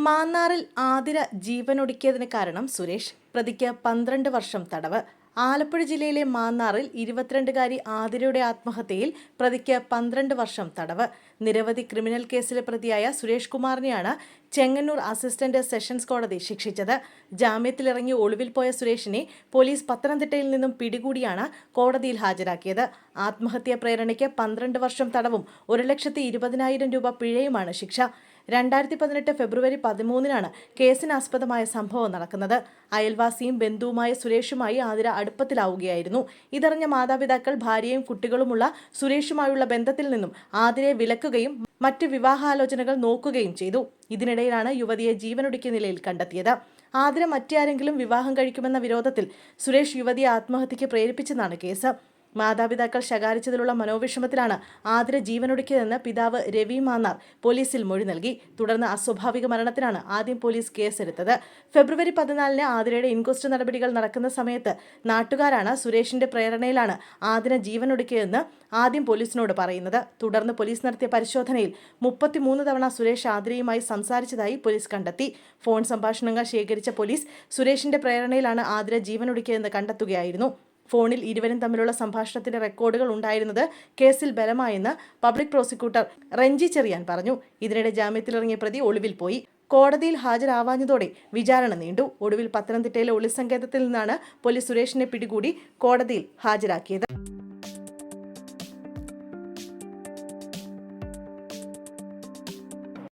മാന്നാറിൽ ആതിര ജീവനൊടുക്കിയതിന് കാരണം സുരേഷ്. പ്രതിക്ക് 12 വർഷം തടവ്. ആലപ്പുഴ ജില്ലയിലെ മാന്നാറിൽ 22കാരി ആതിരയുടെ ആത്മഹത്യയിൽ പ്രതിക്ക് 12 വർഷം തടവ്. നിരവധി ക്രിമിനൽ കേസിലെ പ്രതിയായ സുരേഷ് കുമാറിനെയാണ് ചെങ്ങന്നൂർ അസിസ്റ്റന്റ് സെഷൻസ് കോടതി ശിക്ഷിച്ചത്. ജാമ്യത്തിലിറങ്ങി ഒളിവിൽ പോയ സുരേഷിനെ പോലീസ് പത്തനംതിട്ടയിൽ നിന്നും പിടികൂടിയാണ് കോടതിയിൽ ഹാജരാക്കിയത്. ആത്മഹത്യാ പ്രേരണയ്ക്ക് 12 വർഷം തടവും 1,20,000 രൂപ പിഴയുമാണ് ശിക്ഷ. 2018 ഫെബ്രുവരി 13 കേസിനാസ്പദമായ സംഭവം നടക്കുന്നത്. അയൽവാസിയും ബന്ധുവുമായ സുരേഷുമായി ആതിര അടുപ്പത്തിലാവുകയായിരുന്നു. ഇതറിഞ്ഞ മാതാപിതാക്കൾ ഭാര്യയും കുട്ടികളുമുള്ള സുരേഷുമായുള്ള ബന്ധത്തിൽ നിന്നും ആതിരയെ വിലക്കുകയും മറ്റ് വിവാഹാലോചനകൾ നോക്കുകയും ചെയ്തു. ഇതിനിടയിലാണ് യുവതിയെ ജീവനൊടുക്കിയ നിലയിൽ കണ്ടെത്തിയത്. ആതിര മറ്റാരെങ്കിലും വിവാഹം കഴിക്കുമെന്ന വിരോധത്തിൽ സുരേഷ് യുവതിയെ ആത്മഹത്യയ്ക്ക് പ്രേരിപ്പിച്ചെന്നാണ് കേസ്. മാതാപിതാക്കൾ ശകാരിച്ചതിലുള്ള മനോവിഷമത്തിലാണ് ആതിര ജീവനൊടുക്കിയതെന്ന് പിതാവ് രവി മാന്നാർ പോലീസിൽ മൊഴി നൽകി. തുടർന്ന് അസ്വാഭാവിക മരണത്തിനാണ് ആദ്യം പോലീസ് കേസെടുത്തത്. ഫെബ്രുവരി 14 ആതിരയുടെ ഇൻക്വസ്റ്റ് നടപടികൾ നടക്കുന്ന സമയത്ത് നാട്ടുകാരാണ് സുരേഷിന്റെ പ്രേരണയിലാണ് ആതിര ജീവനൊടുക്കിയതെന്ന് ആദ്യം പോലീസിനോട് പറയുന്നത്. തുടർന്ന് പോലീസ് നടത്തിയ പരിശോധനയിൽ 33 തവണ സുരേഷ് ആതിരയുമായി സംസാരിച്ചതായി പോലീസ് കണ്ടെത്തി. ഫോൺ സംഭാഷണങ്ങൾ ശേഖരിച്ച പോലീസ് സുരേഷിന്റെ പ്രേരണയിലാണ് ആതിര ജീവനൊടുക്കിയതെന്ന് കണ്ടെത്തുകയായിരുന്നു. ഫോണിൽ ഇരുവരും തമ്മിലുള്ള സംഭാഷണത്തിന്റെ റെക്കോർഡുകൾ ഉണ്ടായിരുന്നത് കേസിൽ ബലമായെന്ന് പബ്ലിക് പ്രോസിക്യൂട്ടർ റെഞ്ചി ചെറിയാൻ പറഞ്ഞു. ഇതിനിടെ ജാമ്യത്തിലിറങ്ങിയ പ്രതി ഒളിവിൽ പോയി. കോടതിയിൽ ഹാജരാവാഞ്ഞതോടെ വിചാരണ നീണ്ടു. ഒടുവിൽ പത്തനംതിട്ടയിലെ ഒളിസങ്കേതത്തിൽ നിന്നാണ് പോലീസ് സുരേഷിനെ പിടികൂടി കോടതിയിൽ ഹാജരാക്കിയത്.